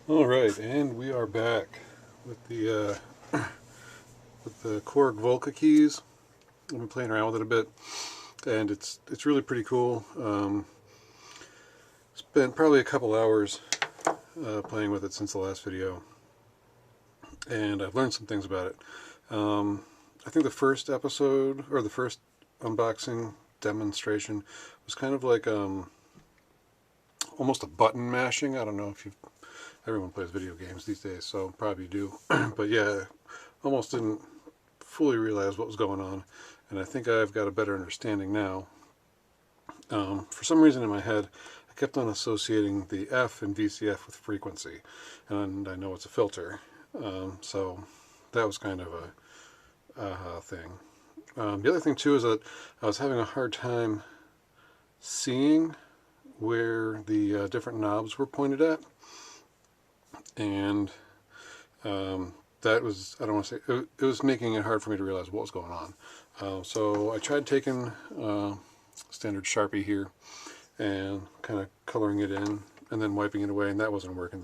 All right, and we are back with the Korg Volca Keys. I've been playing around with it a bit, and it's really pretty cool. Spent probably a couple hours playing with it since the last video, and I've learned some things about it. I think the first episode, or the first unboxing demonstration, was kind of like almost a button mashing. I don't know if everyone plays video games these days, so probably do. But yeah, almost didn't fully realize what was going on, and I think I've got a better understanding now. For some reason in my head, I kept on associating the F in VCF with frequency, and I know it's a filter, so that was kind of a aha thing. The other thing too is that I was having a hard time seeing where the different knobs were pointed at, and that was, I don't want to say, it was making it hard for me to realize what was going on. So I tried taking standard Sharpie here and kind of coloring it in and then wiping it away, and that wasn't working.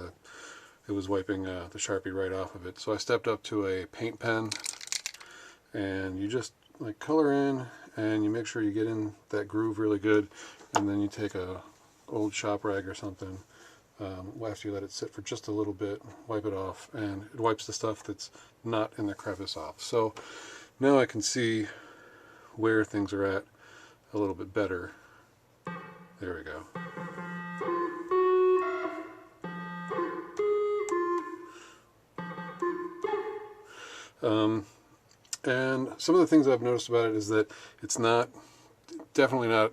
It was wiping the Sharpie right off of it. So I stepped up to a paint pen, and you just like color in and you make sure you get in that groove really good, and then you take a old shop rag or something after you let it sit for just a little bit, wipe it off, and it wipes the stuff that's not in the crevice off. So now I can see where things are at a little bit better. There we go. And some of the things I've noticed about it is that it's definitely not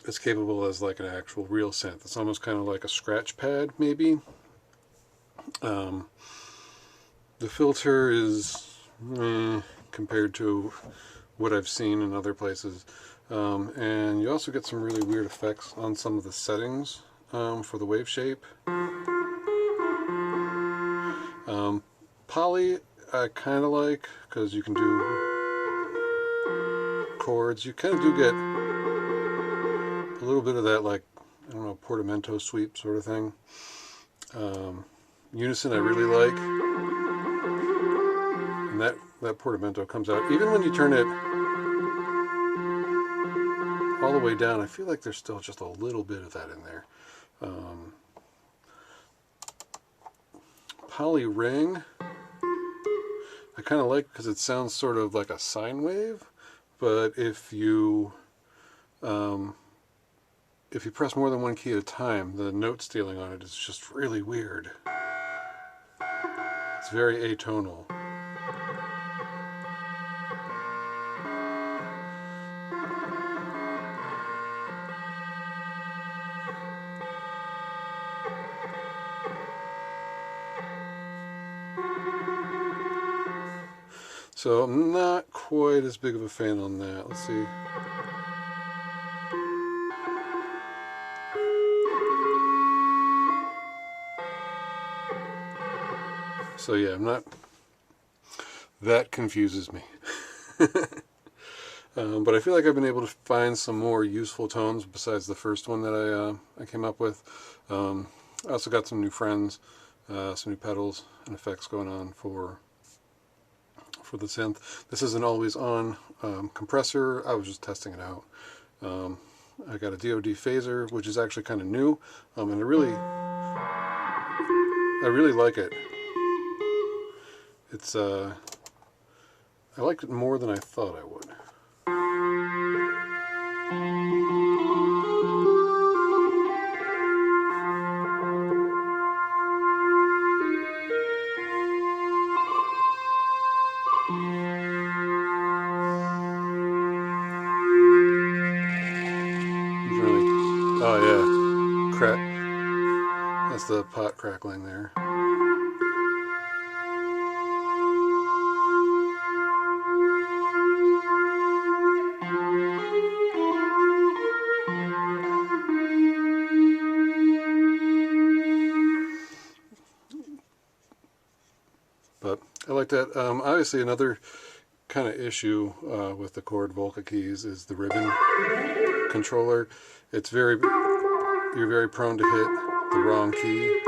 as capable as like an actual real synth. It's almost kind of like a scratch pad, maybe. The filter is compared to what I've seen in other places. And you also get some really weird effects on some of the settings for the wave shape. Poly I kind of like, because you can do chords. You kind of do get a little bit of that, like, I don't know, portamento sweep sort of thing. Unison I really like, and that portamento comes out even when you turn it all the way down. I feel like there's still just a little bit of that in there. Poly ring I kind of like, because it sounds sort of like a sine wave, but if you press more than one key at a time, the note stealing on it is just really weird. It's very atonal. So I'm not quite as big of a fan on that. Let's see. So yeah, that confuses me. But I feel like I've been able to find some more useful tones besides the first one that I came up with. I also got some new friends, some new pedals and effects going on for the synth. This is an always on compressor. I was just testing it out. I got a DOD Phaser, which is actually kind of new, and I really like it. It's I liked it more than I thought I would. Oh yeah, that's the pot crackling there. But I like that. Obviously another kind of issue with the Korg Volca Keys is the ribbon controller. You're very prone to hit the wrong key.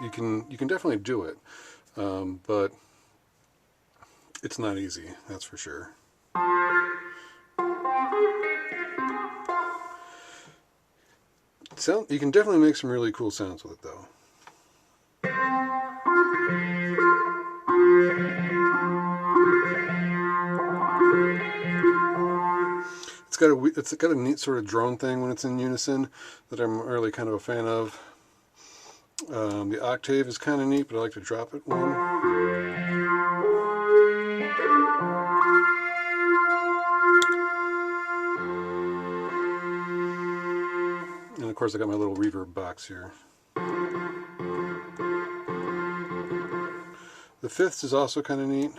You can definitely do it, but it's not easy, that's for sure. You can definitely make some really cool sounds with it, though. It's got a neat sort of drone thing when it's in unison that I'm really kind of a fan of. The octave is kind of neat, but I like to drop it one. And of course I got my little reverb box here. The fifths is also kind of neat.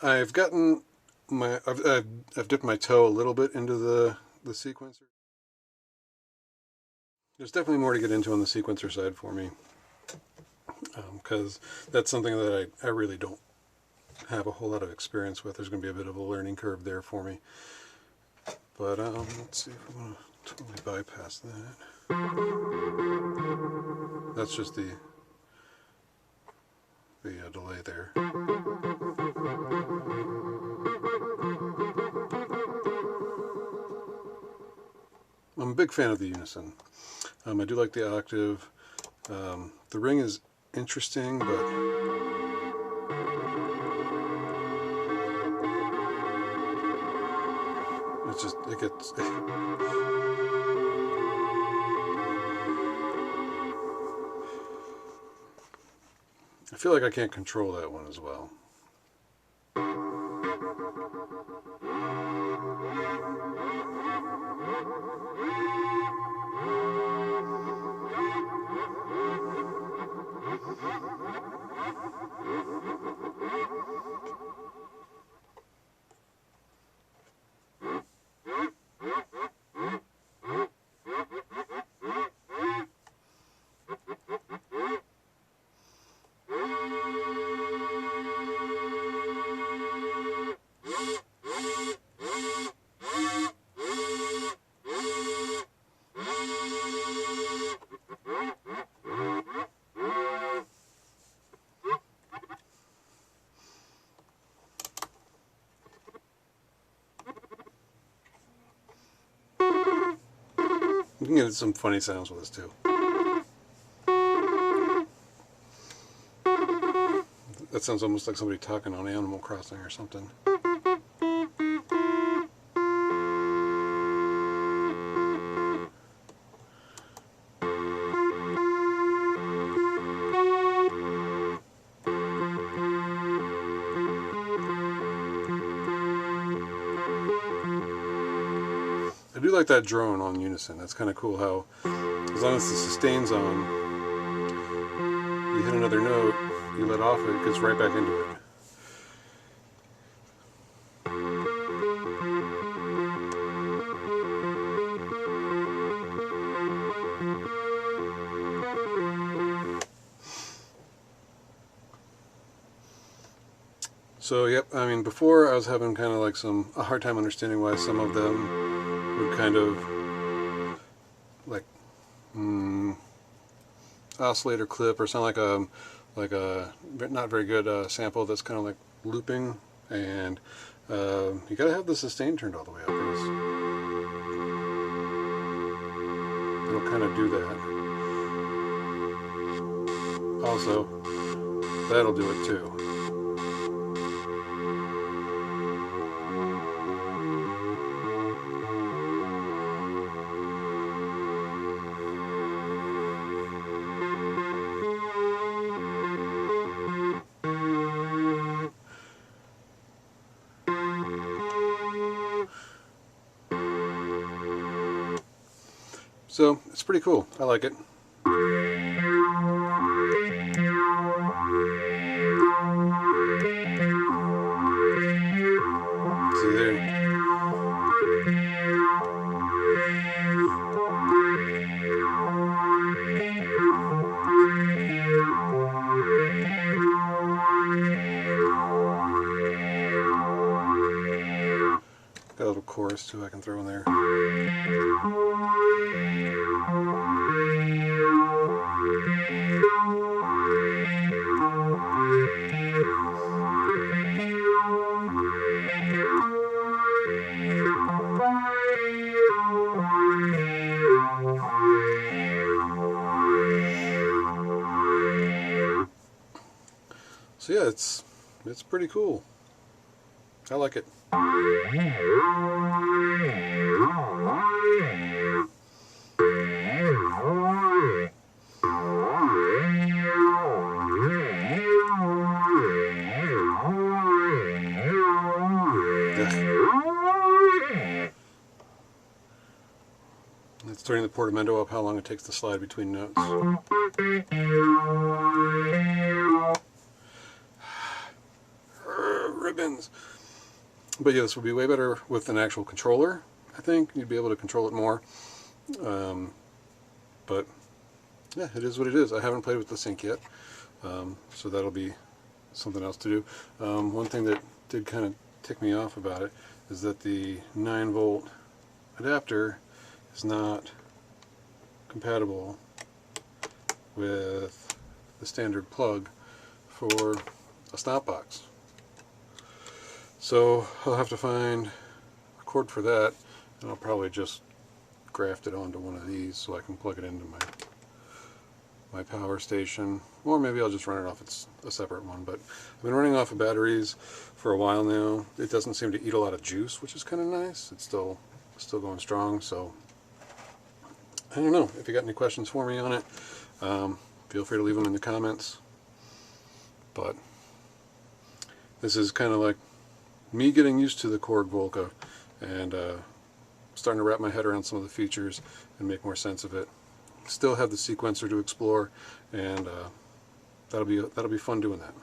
I've gotten my I've dipped my toe a little bit into the sequencer. There's definitely more to get into on the sequencer side for me, because that's something that I really don't have a whole lot of experience with. There's going to be a bit of a learning curve there for me. But let's see if I want to totally bypass that. That's just the delay there. I'm a big fan of the unison. I do like the octave. The ring is interesting, but it gets I feel like I can't control that one as well. You can get some funny sounds with this too. That sounds almost like somebody talking on Animal Crossing or something. I do like that drone on unison. That's kind of cool how, as long as the sustain's on, you hit another note, you let off it gets right back into it. So yep, I mean, before I was having kind of like a hard time understanding why some of them would kind of like oscillator clip or sound like a not very good sample that's kind of like looping, and you gotta have the sustain turned all the way up. It'll kind of do that. Also, that'll do it too. So it's pretty cool. I like it. See there. chorus too I can throw in there. So yeah, it's pretty cool. I like it. It's turning the portamento up, how long it takes to slide between notes. Ribbons. But yeah, this would be way better with an actual controller. I think you'd be able to control it more. But yeah, it is what it is. I haven't played with the sync yet, so that'll be something else to do. One thing that did kind of tick me off about it is that the 9-volt adapter is not compatible with the standard plug for a Stompbox. So I'll have to find a cord for that, and I'll probably just graft it onto one of these so I can plug it into my power station, or maybe I'll just run it off a separate one. But I've been running off of batteries for a while now. It doesn't seem to eat a lot of juice, which is kind of nice. It's still going strong, so I don't know. If you got any questions for me on it, feel free to leave them in the comments. But this is kind of like me getting used to the Korg Volca and starting to wrap my head around some of the features and make more sense of it. Still have the sequencer to explore, and that'll be fun doing that.